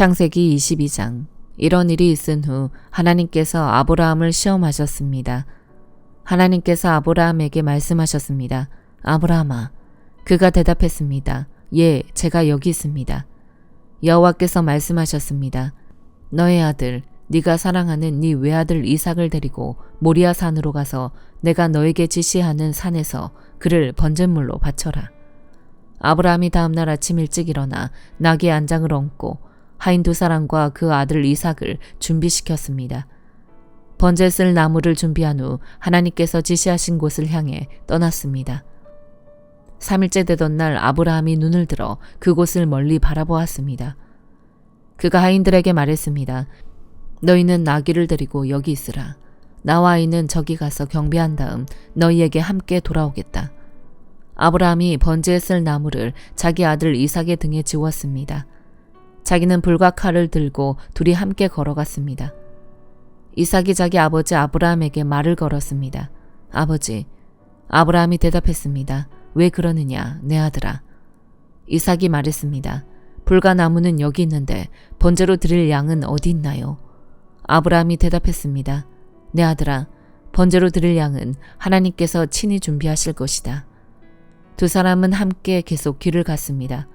창세기 22장. 이런 일이 있은 후 하나님께서 아브라함을 시험하셨습니다. 하나님께서 아브라함에게 말씀하셨습니다. 아브라함아. 그가 대답했습니다. 예, 제가 여기 있습니다. 여호와께서 말씀하셨습니다. 너의 아들, 네가 사랑하는 네 외아들 이삭을 데리고 모리아 산으로 가서 내가 너에게 지시하는 산에서 그를 번제물로 바쳐라. 아브라함이 다음날 아침 일찍 일어나 나귀 안장을 얹고 하인 두 사람과 그 아들 이삭을 준비시켰습니다. 번제 쓸 나무를 준비한 후 하나님께서 지시하신 곳을 향해 떠났습니다. 3일째 되던 날 아브라함이 눈을 들어 그곳을 멀리 바라보았습니다. 그가 하인들에게 말했습니다. 너희는 나귀를 데리고 여기 있으라. 나와 아이는 저기 가서 경배한 다음 너희에게 함께 돌아오겠다. 아브라함이 번제에 쓸 나무를 자기 아들 이삭의 등에 지웠습니다. 자기는 불과 칼을 들고 둘이 함께 걸어갔습니다. 이삭이 자기 아버지 아브라함에게 말을 걸었습니다. 아버지. 아브라함이 대답했습니다. 왜 그러느냐, 내 아들아. 이삭이 말했습니다. 불과 나무는 여기 있는데 번제로 드릴 양은 어디 있나요? 아브라함이 대답했습니다. 내 아들아, 번제로 드릴 양은 하나님께서 친히 준비하실 것이다. 두 사람은 함께 계속 길을 갔습니다.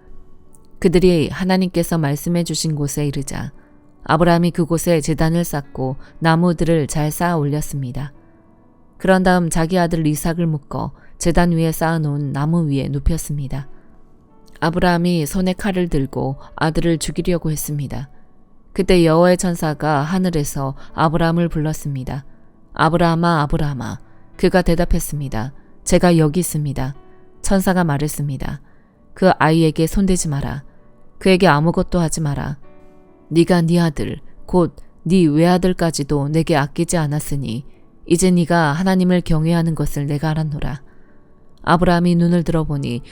그들이 하나님께서 말씀해 주신 곳에 이르자 아브라함이 그곳에 제단을 쌓고 나무들을 잘 쌓아 올렸습니다. 그런 다음 자기 아들 이삭을 묶어 제단 위에 쌓아놓은 나무 위에 눕혔습니다. 아브라함이 손에 칼을 들고 아들을 죽이려고 했습니다. 그때 여호와의 천사가 하늘에서 아브라함을 불렀습니다. 아브라함아, 아브라함아. 그가 대답했습니다. 제가 여기 있습니다. 천사가 말했습니다. 그 아이에게 손대지 마라. 그에게 아무것도 하지 마라. 네가 네 아들, 곧 네 외아들까지도 내게 아끼지 않았으니 이제 네가 하나님을 경외하는 것을 내가 알았노라. 아브라함이 눈을 들어보니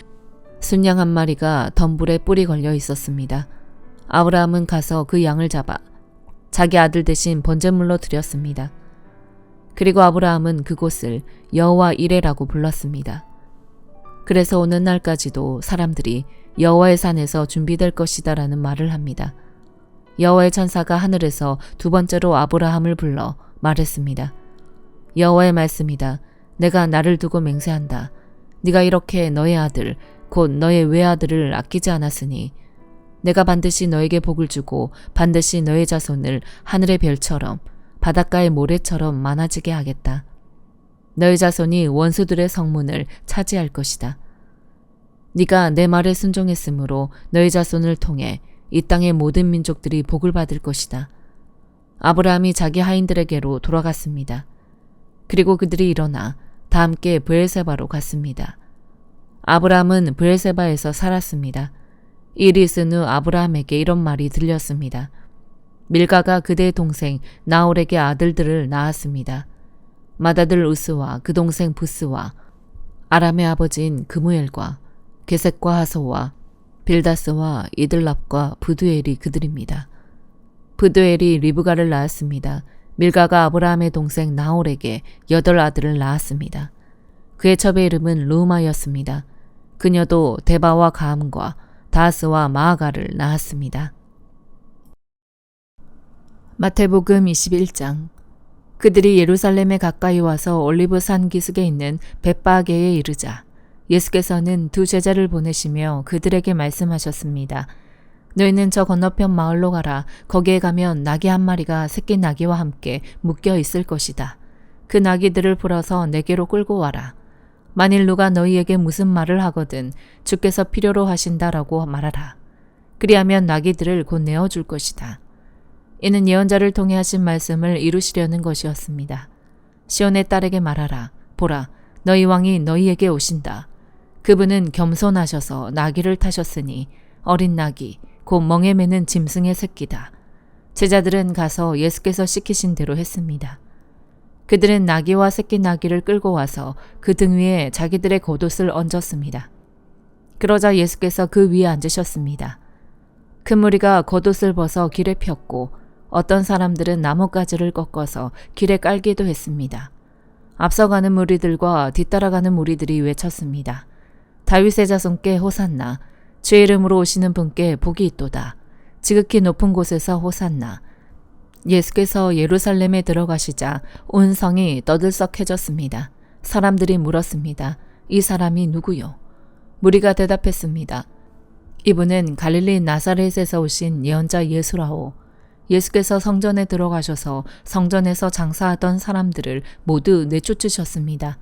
순양 한 마리가 덤불에 뿔이 걸려 있었습니다. 아브라함은 가서 그 양을 잡아 자기 아들 대신 번제물로 드렸습니다. 그리고 아브라함은 그곳을 여호와 이레라고 불렀습니다. 그래서 오는 날까지도 사람들이 여호와의 산에서 준비될 것이다 라는 말을 합니다. 여호와의 천사가 하늘에서 두 번째로 아브라함을 불러 말했습니다. 여호와의 말씀이다. 내가 나를 두고 맹세한다. 네가 이렇게 너의 아들, 곧 너의 외아들을 아끼지 않았으니 내가 반드시 너에게 복을 주고 반드시 너의 자손을 하늘의 별처럼 바닷가의 모래처럼 많아지게 하겠다. 너의 자손이 원수들의 성문을 차지할 것이다. 네가 내 말에 순종했으므로 너의 자손을 통해 이 땅의 모든 민족들이 복을 받을 것이다. 아브라함이 자기 하인들에게로 돌아갔습니다. 그리고 그들이 일어나 다 함께 브엘세바로 갔습니다. 아브라함은 브엘세바에서 살았습니다. 일이 있은 후 아브라함에게 이런 말이 들렸습니다. 밀가가 그대의 동생 나홀에게 아들들을 낳았습니다. 맏아들 우스와 그 동생 부스와 아람의 아버지인 그무엘과 게셋과 하소와 빌다스와 이들랍과 부두엘이 그들입니다. 부두엘이 리브가를 낳았습니다. 밀가가 아브라함의 동생 나홀에게 8 아들을 낳았습니다. 그의 첩의 이름은 루마였습니다. 그녀도 데바와 가함과 다스와 마아가를 낳았습니다. 마태복음 21장. 그들이 예루살렘에 가까이 와서 올리브산 기슭에 있는 벳바게에 이르자 예수께서는 두 제자를 보내시며 그들에게 말씀하셨습니다. 너희는 저 건너편 마을로 가라. 거기에 가면 나귀 한 마리가 새끼 나귀와 함께 묶여 있을 것이다. 그 나귀들을 풀어서 내게로 끌고 와라. 만일 누가 너희에게 무슨 말을 하거든 주께서 필요로 하신다라고 말하라. 그리하면 나귀들을 곧 내어줄 것이다. 이는 예언자를 통해 하신 말씀을 이루시려는 것이었습니다. 시온의 딸에게 말하라. 보라, 너희 왕이 너희에게 오신다. 그분은 겸손하셔서 나귀를 타셨으니 어린 나귀, 곧 멍에 매는 짐승의 새끼다. 제자들은 가서 예수께서 시키신 대로 했습니다. 그들은 나귀와 새끼 나귀를 끌고 와서 그 등 위에 자기들의 겉옷을 얹었습니다. 그러자 예수께서 그 위에 앉으셨습니다. 큰 무리가 겉옷을 벗어 길에 폈고 어떤 사람들은 나뭇가지를 꺾어서 길에 깔기도 했습니다. 앞서가는 무리들과 뒤따라가는 무리들이 외쳤습니다. 다윗의 자손께 호산나, 주의 이름으로 오시는 분께 복이 있도다. 지극히 높은 곳에서 호산나. 예수께서 예루살렘에 들어가시자 온 성이 떠들썩해졌습니다. 사람들이 물었습니다. 이 사람이 누구요? 무리가 대답했습니다. 이분은 갈릴리 나사렛에서 오신 예언자 예수라오. 예수께서 성전에 들어가셔서 성전에서 장사하던 사람들을 모두 내쫓으셨습니다.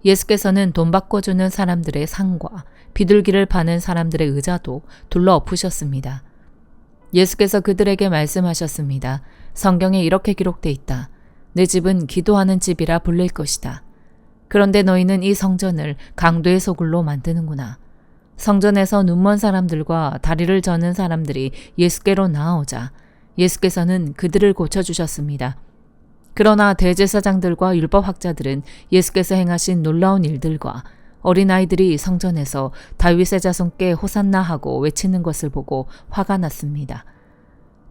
예수께서는 돈 바꿔주는 사람들의 상과 비둘기를 파는 사람들의 의자도 둘러 엎으셨습니다. 예수께서 그들에게 말씀하셨습니다. 성경에 이렇게 기록돼 있다. 내 집은 기도하는 집이라 불릴 것이다. 그런데 너희는 이 성전을 강도의 소굴로 만드는구나. 성전에서 눈먼 사람들과 다리를 저는 사람들이 예수께로 나아오자 예수께서는 그들을 고쳐주셨습니다. 그러나 대제사장들과 율법학자들은 예수께서 행하신 놀라운 일들과 어린아이들이 성전에서 다윗의 자손께 호산나 하고 외치는 것을 보고 화가 났습니다.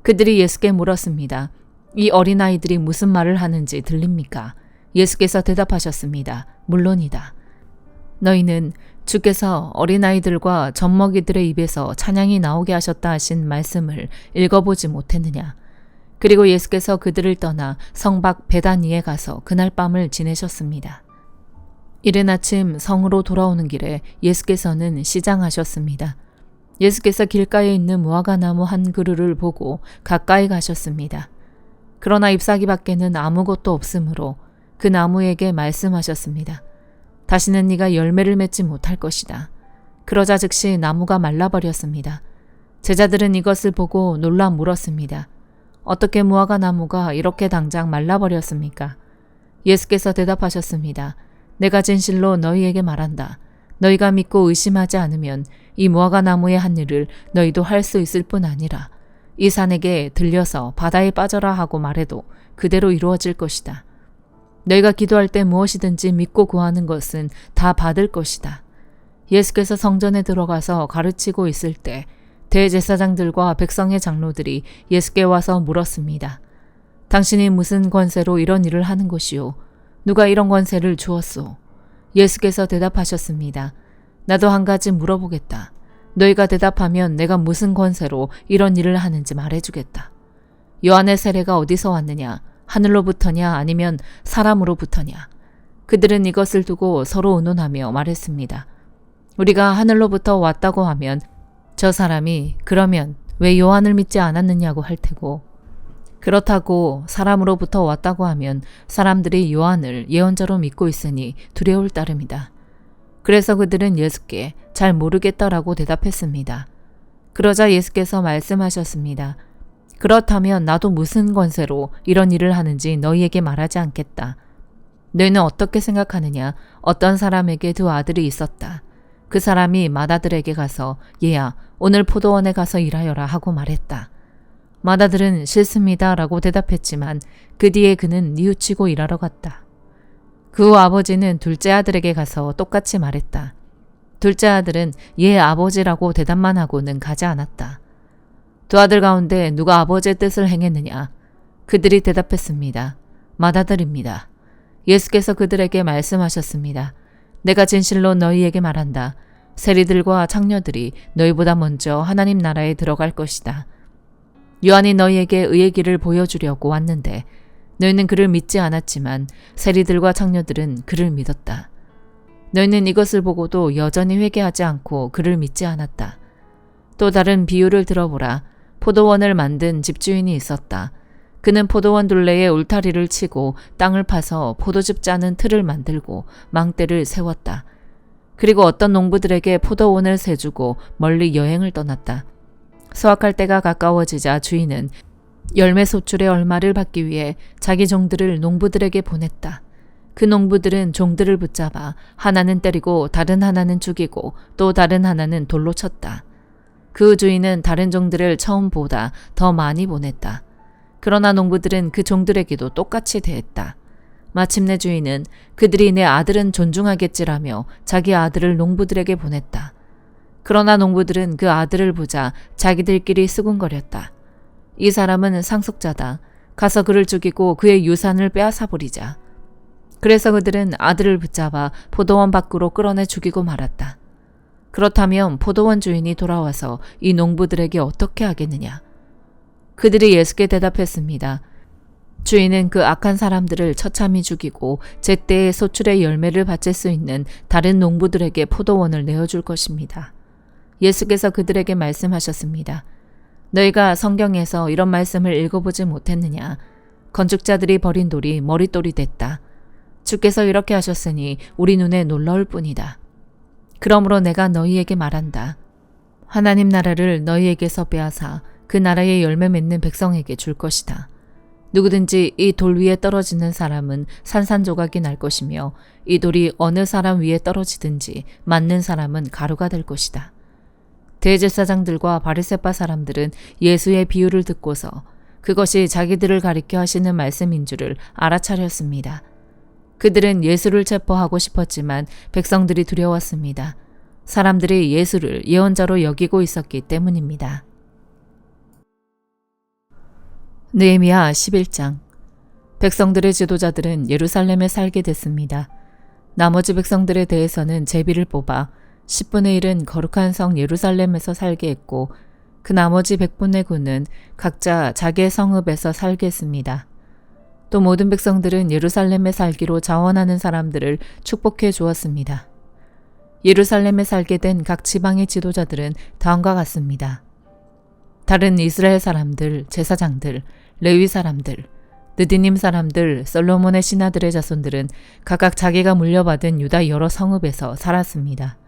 그들이 예수께 물었습니다. 이 어린아이들이 무슨 말을 하는지 들립니까? 예수께서 대답하셨습니다. 물론이다. 너희는 주께서 어린아이들과 젖먹이들의 입에서 찬양이 나오게 하셨다 하신 말씀을 읽어보지 못했느냐? 그리고 예수께서 그들을 떠나 성 밖 베다니에 가서 그날 밤을 지내셨습니다. 이른 아침 성으로 돌아오는 길에 예수께서는 시장하셨습니다. 예수께서 길가에 있는 무화과나무 한 그루를 보고 가까이 가셨습니다. 그러나 잎사귀 밖에는 아무것도 없으므로 그 나무에게 말씀하셨습니다. 다시는 네가 열매를 맺지 못할 것이다. 그러자 즉시 나무가 말라버렸습니다. 제자들은 이것을 보고 놀라 물었습니다. 어떻게 무화과 나무가 이렇게 당장 말라버렸습니까? 예수께서 대답하셨습니다. 내가 진실로 너희에게 말한다. 너희가 믿고 의심하지 않으면 이 무화과 나무의 한 일을 너희도 할 수 있을 뿐 아니라 이 산에게 들려서 바다에 빠져라 하고 말해도 그대로 이루어질 것이다. 너희가 기도할 때 무엇이든지 믿고 구하는 것은 다 받을 것이다. 예수께서 성전에 들어가서 가르치고 있을 때 대제사장들과 백성의 장로들이 예수께 와서 물었습니다. 당신이 무슨 권세로 이런 일을 하는 것이오? 누가 이런 권세를 주었소? 예수께서 대답하셨습니다. 나도 한 가지 물어보겠다. 너희가 대답하면 내가 무슨 권세로 이런 일을 하는지 말해주겠다. 요한의 세례가 어디서 왔느냐? 하늘로부터냐 아니면 사람으로부터냐? 그들은 이것을 두고 서로 의논하며 말했습니다. 우리가 하늘로부터 왔다고 하면 저 사람이 그러면 왜 요한을 믿지 않았느냐고 할 테고, 그렇다고 사람으로부터 왔다고 하면 사람들이 요한을 예언자로 믿고 있으니 두려울 따름이다. 그래서 그들은 예수께 잘 모르겠다라고 대답했습니다. 그러자 예수께서 말씀하셨습니다. 그렇다면 나도 무슨 권세로 이런 일을 하는지 너희에게 말하지 않겠다. 너희는 어떻게 생각하느냐? 어떤 사람에게 두 아들이 있었다. 그 사람이 맏아들에게 가서 얘야 오늘 포도원에 가서 일하여라 하고 말했다. 맏아들은 싫습니다 라고 대답했지만 그 뒤에 그는 뉘우치고 일하러 갔다. 그 후 아버지는 둘째 아들에게 가서 똑같이 말했다. 둘째 아들은 얘 아버지라고 대답만 하고는 가지 않았다. 두 아들 가운데 누가 아버지의 뜻을 행했느냐? 그들이 대답했습니다. 맏아들입니다. 예수께서 그들에게 말씀하셨습니다. 내가 진실로 너희에게 말한다. 세리들과 창녀들이 너희보다 먼저 하나님 나라에 들어갈 것이다. 요한이 너희에게 의의 길을 보여주려고 왔는데 너희는 그를 믿지 않았지만 세리들과 창녀들은 그를 믿었다. 너희는 이것을 보고도 여전히 회개하지 않고 그를 믿지 않았다. 또 다른 비유를 들어보라. 포도원을 만든 집주인이 있었다. 그는 포도원 둘레에 울타리를 치고 땅을 파서 포도즙 짜는 틀을 만들고 망대를 세웠다. 그리고 어떤 농부들에게 포도원을 세주고 멀리 여행을 떠났다. 수확할 때가 가까워지자 주인은 열매 소출의 얼마를 받기 위해 자기 종들을 농부들에게 보냈다. 그 농부들은 종들을 붙잡아 하나는 때리고 다른 하나는 죽이고 또 다른 하나는 돌로 쳤다. 그 주인은 다른 종들을 처음보다 더 많이 보냈다. 그러나 농부들은 그 종들에게도 똑같이 대했다. 마침내 주인은 그들이 내 아들은 존중하겠지라며 자기 아들을 농부들에게 보냈다. 그러나 농부들은 그 아들을 보자 자기들끼리 수군거렸다. 이 사람은 상속자다. 가서 그를 죽이고 그의 유산을 빼앗아버리자. 그래서 그들은 아들을 붙잡아 포도원 밖으로 끌어내 죽이고 말았다. 그렇다면 포도원 주인이 돌아와서 이 농부들에게 어떻게 하겠느냐? 그들이 예수께 대답했습니다. 주인은 그 악한 사람들을 처참히 죽이고 제때에 소출의 열매를 바칠 수 있는 다른 농부들에게 포도원을 내어줄 것입니다. 예수께서 그들에게 말씀하셨습니다. 너희가 성경에서 이런 말씀을 읽어보지 못했느냐? 건축자들이 버린 돌이 머릿돌이 됐다. 주께서 이렇게 하셨으니 우리 눈에 놀라울 뿐이다. 그러므로 내가 너희에게 말한다. 하나님 나라를 너희에게서 빼앗아 그 나라의 열매 맺는 백성에게 줄 것이다. 누구든지 이 돌 위에 떨어지는 사람은 산산조각이 날 것이며 이 돌이 어느 사람 위에 떨어지든지 맞는 사람은 가루가 될 것이다. 대제사장들과 바리새파 사람들은 예수의 비유를 듣고서 그것이 자기들을 가리켜 하시는 말씀인 줄을 알아차렸습니다. 그들은 예수를 체포하고 싶었지만 백성들이 두려웠습니다. 사람들이 예수를 예언자로 여기고 있었기 때문입니다. 느헤미야 11장. 백성들의 지도자들은 예루살렘에 살게 됐습니다. 나머지 백성들에 대해서는 제비를 뽑아 10분의 1은 거룩한 성 예루살렘에서 살게 했고 그 나머지 100분의 9는 각자 자기의 성읍에서 살게 했습니다. 또 모든 백성들은 예루살렘에 살기로 자원하는 사람들을 축복해 주었습니다. 예루살렘에 살게 된 각 지방의 지도자들은 다음과 같습니다. 다른 이스라엘 사람들, 제사장들, 레위 사람들, 느디님 사람들, 솔로몬의 신하들의 자손들은 각각 자기가 물려받은 유다 여러 성읍에서 살았습니다.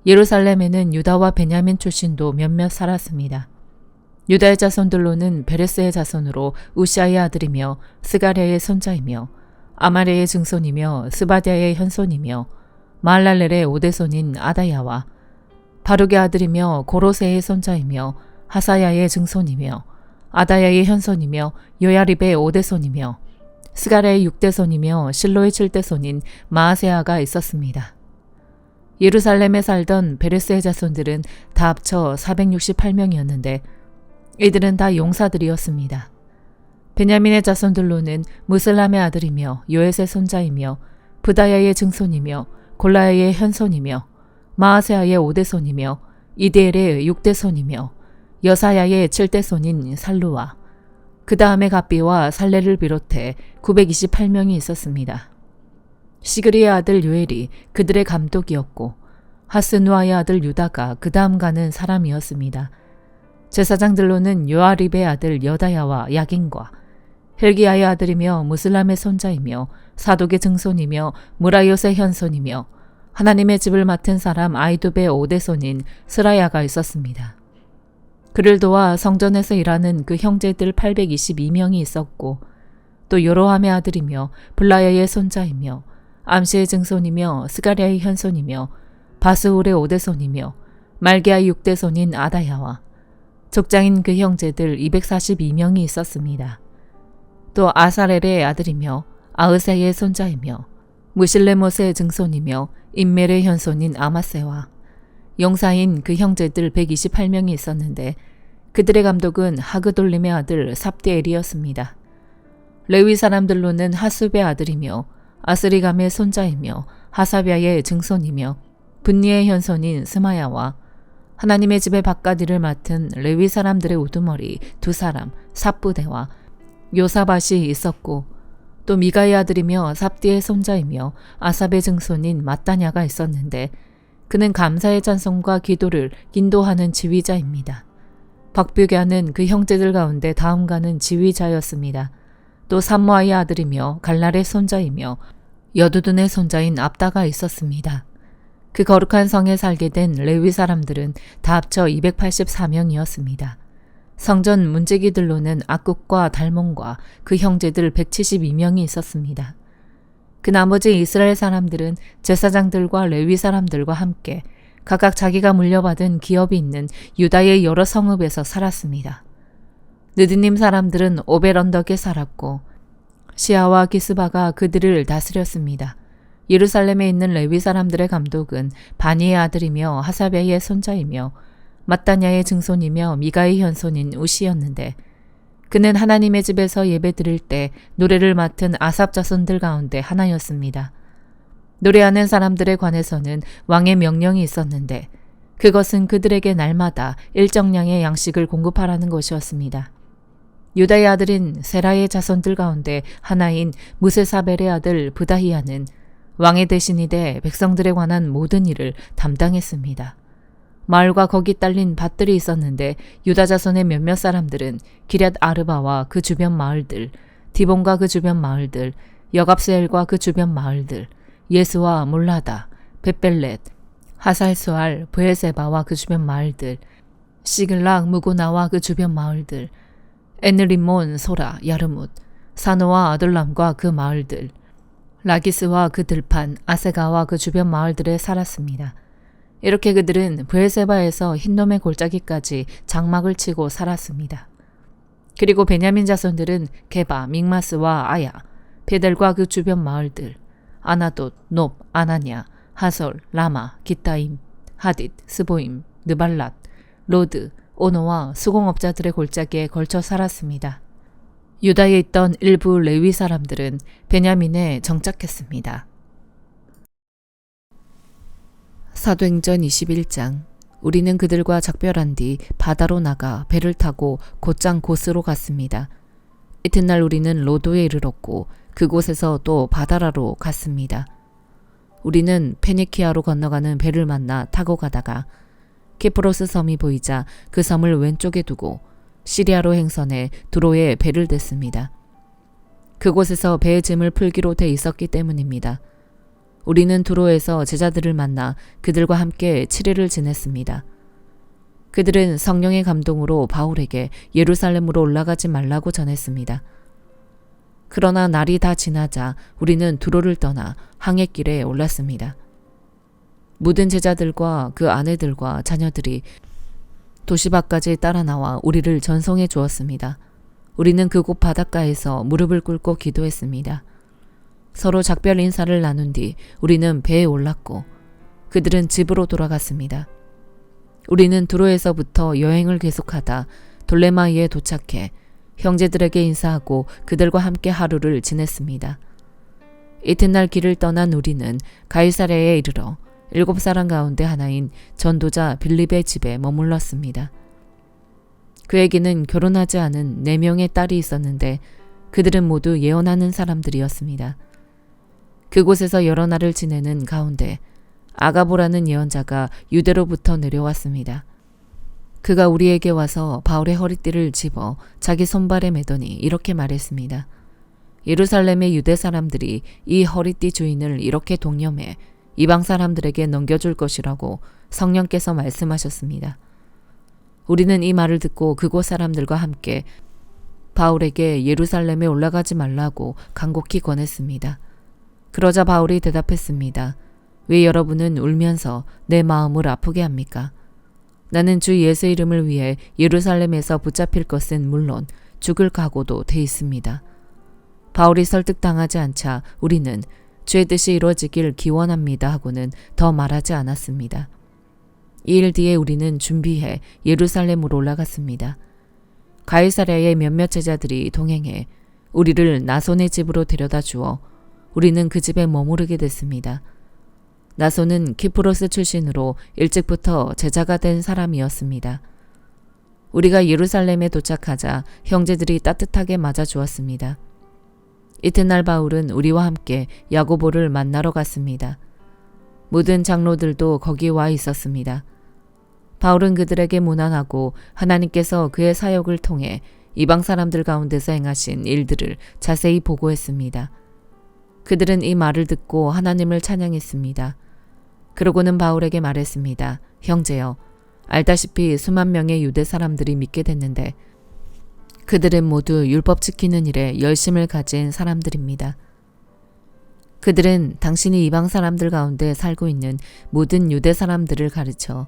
예루살렘에는 유다와 베냐민 출신도 몇몇 살았습니다. 유다의 자손들로는 베레스의 자손으로 우시아의 아들이며 스가랴의 손자이며 아마레의 증손이며 스바디아의 현손이며 마할랄렐의 오대손인 아다야와 바룩의 아들이며 고로세의 손자이며 하사야의 증손이며 아다야의 현손이며 요야립의 오대손이며 스가랴의 6대손이며 실로의 7대손인 마아세아가 있었습니다. 예루살렘에 살던 베레스의 자손들은 다 합쳐 468명이었는데 이들은 다 용사들이었습니다. 베냐민의 자손들로는 무슬람의 아들이며 요엣의 손자이며 부다야의 증손이며 골라야의 현손이며 마아세아의 5대손이며 이디엘의 6대손이며 여사야의 7대손인 살루와 그 다음에 갑비와 살레를 비롯해 928명이 있었습니다. 시그리의 아들 요엘이 그들의 감독이었고 하스누아의 아들 유다가 그 다음 가는 사람이었습니다. 제사장들로는 요아립의 아들 여다야와 야긴과 헬기야의 아들이며 무슬람의 손자이며 사독의 증손이며 무라요의 현손이며 하나님의 집을 맡은 사람 아이두베의 5대손인 스라야가 있었습니다. 그를 도와 성전에서 일하는 그 형제들 822명이 있었고 또 요로함의 아들이며 블라야의 손자이며 암시의 증손이며 스가랴의 현손이며 바스울의 5대손이며 말기야의 6대손인 아다야와 족장인 그 형제들 242명이 있었습니다. 또 아사렐의 아들이며 아으세의 손자이며 무실레못의 증손이며 인멜의 현손인 아마세와 용사인 그 형제들 128명이 있었는데 그들의 감독은 하그돌림의 아들 삽디엘이었습니다. 레위 사람들로는 하숲의 아들이며 아스리감의 손자이며 하사비아의 증손이며 분니의 현손인 스마야와 하나님의 집의 바깥일을 맡은 레위 사람들의 우두머리 2사람 삽부대와 요사밭이 있었고 또 미가의 아들이며 삽디의 손자이며 아삽의 증손인 마따냐가 있었는데 그는 감사의 찬송과 기도를 인도하는 지휘자입니다. 박뷰게하는 그 형제들 가운데 다음가는 지휘자였습니다. 또 삼모아의 아들이며 갈랄의 손자이며 여두둔의 손자인 압다가 있었습니다. 그 거룩한 성에 살게 된 레위 사람들은 다 합쳐 284명이었습니다. 성전 문지기들로는 악국과 달몬과 그 형제들 172명이 있었습니다. 그 나머지 이스라엘 사람들은 제사장들과 레위 사람들과 함께 각각 자기가 물려받은 기업이 있는 유다의 여러 성읍에서 살았습니다. 느드님 사람들은 오벨 언덕에 살았고 시아와 기스바가 그들을 다스렸습니다. 예루살렘에 있는 레위 사람들의 감독은 바니의 아들이며 하사베의 손자이며 마따냐의 증손이며 미가의 현손인 우시였는데 그는 하나님의 집에서 예배 드릴 때 노래를 맡은 아삽 자손들 가운데 하나였습니다. 노래하는 사람들에 관해서는 왕의 명령이 있었는데 그것은 그들에게 날마다 일정량의 양식을 공급하라는 것이었습니다. 유다의 아들인 세라의 자손들 가운데 하나인 무세사벨의 아들 브다히야는 왕의 대신이 돼 백성들에 관한 모든 일을 담당했습니다. 마을과 거기 딸린 밭들이 있었는데 유다 자손의 몇몇 사람들은 기럇 아르바와 그 주변 마을들, 디본과 그 주변 마을들, 여갑스엘과 그 주변 마을들, 예스와 몰라다, 벳벨렛, 하살수알, 브엘세바와 그 주변 마을들, 시글락 무구나와 그 주변 마을들, 에느림몬 소라 야르뭇, 사노와 아둘람과 그 마을들, 라기스와 그 들판, 아세가와 그 주변 마을들에 살았습니다. 이렇게 그들은 브엘세바에서 흰놈의 골짜기까지 장막을 치고 살았습니다. 그리고 베냐민 자손들은 게바, 믹마스와 아야, 베델과 그 주변 마을들, 아나돗, 높, 아나냐, 하솔, 라마, 기타임, 하딧, 스보임, 느발랏, 로드, 오노와 수공업자들의 골짜기에 걸쳐 살았습니다. 유다에 있던 일부 레위 사람들은 베냐민에 정착했습니다. 사도행전 21장. 우리는 그들과 작별한 뒤 바다로 나가 배를 타고 곧장 곳으로 갔습니다. 이튿날 우리는 로도에 이르렀고 그곳에서 또 바다라로 갔습니다. 우리는 페니키아로 건너가는 배를 만나 타고 가다가 키프로스 섬이 보이자 그 섬을 왼쪽에 두고 시리아로 행선해 두로에 배를 댔습니다. 그곳에서 배의 짐을 풀기로 돼 있었기 때문입니다. 우리는 두로에서 제자들을 만나 그들과 함께 7일을 지냈습니다. 그들은 성령의 감동으로 바울에게 예루살렘으로 올라가지 말라고 전했습니다. 그러나 날이 다 지나자 우리는 두로를 떠나 항해길에 올랐습니다. 모든 제자들과 그 아내들과 자녀들이 도시 밖까지 따라 나와 우리를 전송해 주었습니다. 우리는 그곳 바닷가에서 무릎을 꿇고 기도했습니다. 서로 작별 인사를 나눈 뒤 우리는 배에 올랐고 그들은 집으로 돌아갔습니다. 우리는 두로에서부터 여행을 계속하다 돌레마이에 도착해 형제들에게 인사하고 그들과 함께 하루를 지냈습니다. 이튿날 길을 떠난 우리는 가이사랴에 이르러 7사람 가운데 하나인 전도자 빌립의 집에 머물렀습니다. 그에게는 결혼하지 않은 4명의 딸이 있었는데 그들은 모두 예언하는 사람들이었습니다. 그곳에서 여러 날을 지내는 가운데 아가보라는 예언자가 유대로부터 내려왔습니다. 그가 우리에게 와서 바울의 허리띠를 집어 자기 손발에 매더니 이렇게 말했습니다. 예루살렘의 유대 사람들이 이 허리띠 주인을 이렇게 동념해 이방 사람들에게 넘겨줄 것이라고 성령께서 말씀하셨습니다. 우리는 이 말을 듣고 그곳 사람들과 함께 바울에게 예루살렘에 올라가지 말라고 간곡히 권했습니다. 그러자 바울이 대답했습니다. 왜 여러분은 울면서 내 마음을 아프게 합니까? 나는 주 예수 이름을 위해 예루살렘에서 붙잡힐 것은 물론 죽을 각오도 돼 있습니다. 바울이 설득당하지 않자 우리는 주의 뜻이 이루어지길 기원합니다 하고는 더 말하지 않았습니다. 2일 뒤에 우리는 준비해 예루살렘으로 올라갔습니다. 가이사랴의 몇몇 제자들이 동행해 우리를 나손의 집으로 데려다 주어 우리는 그 집에 머무르게 됐습니다. 나손은 키프로스 출신으로 일찍부터 제자가 된 사람이었습니다. 우리가 예루살렘에 도착하자 형제들이 따뜻하게 맞아주었습니다. 이튿날 바울은 우리와 함께 야고보를 만나러 갔습니다. 모든 장로들도 거기 와 있었습니다. 바울은 그들에게 문안하고 하나님께서 그의 사역을 통해 이방 사람들 가운데서 행하신 일들을 자세히 보고했습니다. 그들은 이 말을 듣고 하나님을 찬양했습니다. 그러고는 바울에게 말했습니다. 형제여, 알다시피 수만 명의 유대 사람들이 믿게 됐는데 그들은 모두 율법 지키는 일에 열심을 가진 사람들입니다. 그들은 당신이 이방 사람들 가운데 살고 있는 모든 유대 사람들을 가르쳐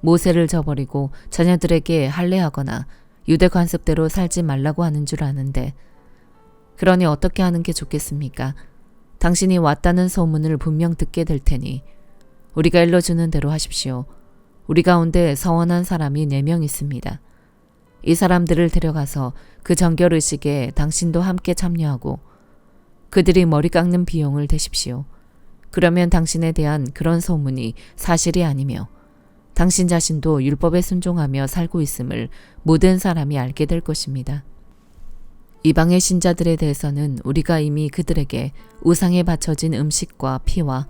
모세를 저버리고 자녀들에게 할례하거나 유대 관습대로 살지 말라고 하는 줄 아는데 그러니 어떻게 하는 게 좋겠습니까? 당신이 왔다는 소문을 분명 듣게 될 테니 우리가 일러주는 대로 하십시오. 우리 가운데 서원한 사람이 4명 있습니다. 이 사람들을 데려가서 그 정결의식에 당신도 함께 참여하고 그들이 머리 깎는 비용을 대십시오. 그러면 당신에 대한 그런 소문이 사실이 아니며 당신 자신도 율법에 순종하며 살고 있음을 모든 사람이 알게 될 것입니다. 이방의 신자들에 대해서는 우리가 이미 그들에게 우상에 바쳐진 음식과 피와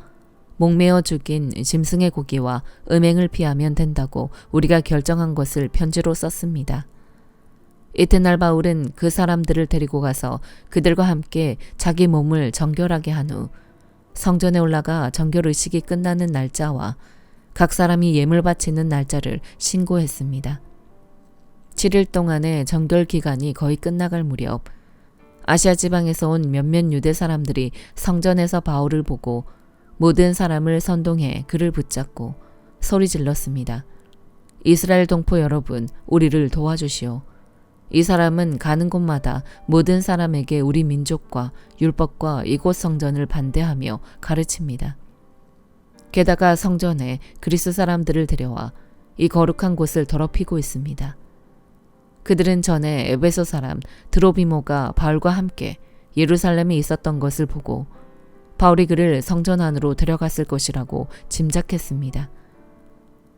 목매어 죽인 짐승의 고기와 음행을 피하면 된다고 우리가 결정한 것을 편지로 썼습니다. 이튿날 바울은 그 사람들을 데리고 가서 그들과 함께 자기 몸을 정결하게 한 후 성전에 올라가 정결의식이 끝나는 날짜와 각 사람이 예물 바치는 날짜를 신고했습니다. 7일 동안의 정결 기간이 거의 끝나갈 무렵 아시아 지방에서 온 몇몇 유대 사람들이 성전에서 바울을 보고 모든 사람을 선동해 그를 붙잡고 소리 질렀습니다. 이스라엘 동포 여러분, 우리를 도와주시오. 이 사람은 가는 곳마다 모든 사람에게 우리 민족과 율법과 이곳 성전을 반대하며 가르칩니다. 게다가 성전에 그리스 사람들을 데려와 이 거룩한 곳을 더럽히고 있습니다. 그들은 전에 에베소 사람 드로비모가 바울과 함께 예루살렘에 있었던 것을 보고 바울이 그를 성전 안으로 데려갔을 것이라고 짐작했습니다.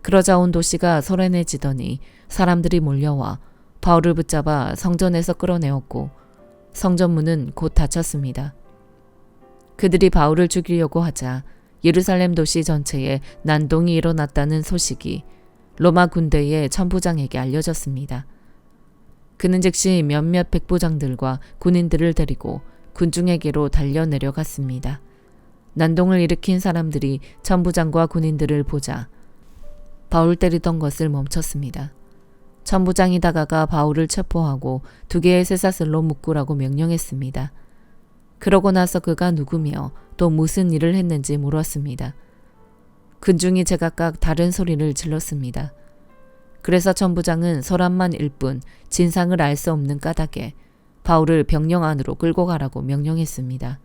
그러자 온 도시가 소란해지더니 사람들이 몰려와 바울을 붙잡아 성전에서 끌어내었고 성전문은 곧 닫혔습니다. 그들이 바울을 죽이려고 하자 예루살렘 도시 전체에 난동이 일어났다는 소식이 로마 군대의 천부장에게 알려졌습니다. 그는 즉시 몇몇 백부장들과 군인들을 데리고 군중에게로 달려 내려갔습니다. 난동을 일으킨 사람들이 천부장과 군인들을 보자 바울 때리던 것을 멈췄습니다. 천부장이 다가가 바울을 체포하고 2개의 쇠사슬로 묶으라고 명령했습니다. 그러고 나서 그가 누구며 또 무슨 일을 했는지 물었습니다. 군중이 제각각 다른 소리를 질렀습니다. 그래서 천부장은 소란만 일 뿐 진상을 알 수 없는 까닭에 바울을 병영 안으로 끌고 가라고 명령했습니다.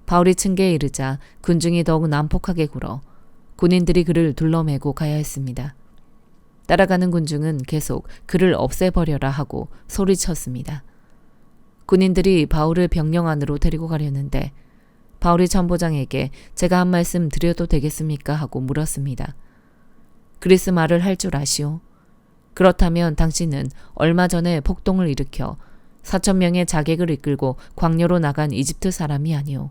바울이 층계에 이르자 군중이 더욱 난폭하게 굴어 군인들이 그를 둘러매고 가야 했습니다. 따라가는 군중은 계속 그를 없애버려라 하고 소리쳤습니다. 군인들이 바울을 병영 안으로 데리고 가려는데 바울이 천부장에게 제가 한 말씀 드려도 되겠습니까? 하고 물었습니다. 그리스 말을 할 줄 아시오? 그렇다면 당신은 얼마 전에 폭동을 일으켜 4,000명의 자객을 이끌고 광야로 나간 이집트 사람이 아니오.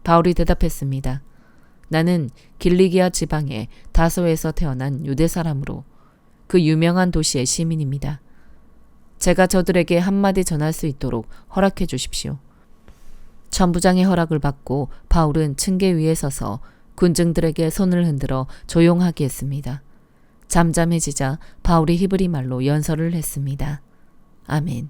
바울이 대답했습니다. 나는 길리기아 지방의 다소에서 태어난 유대 사람으로 그 유명한 도시의 시민입니다. 제가 저들에게 한마디 전할 수 있도록 허락해 주십시오. 천부장의 허락을 받고 바울은 층계 위에 서서 군중들에게 손을 흔들어 조용하게 했습니다. 잠잠해지자 바울이 히브리 말로 연설을 했습니다. 아멘.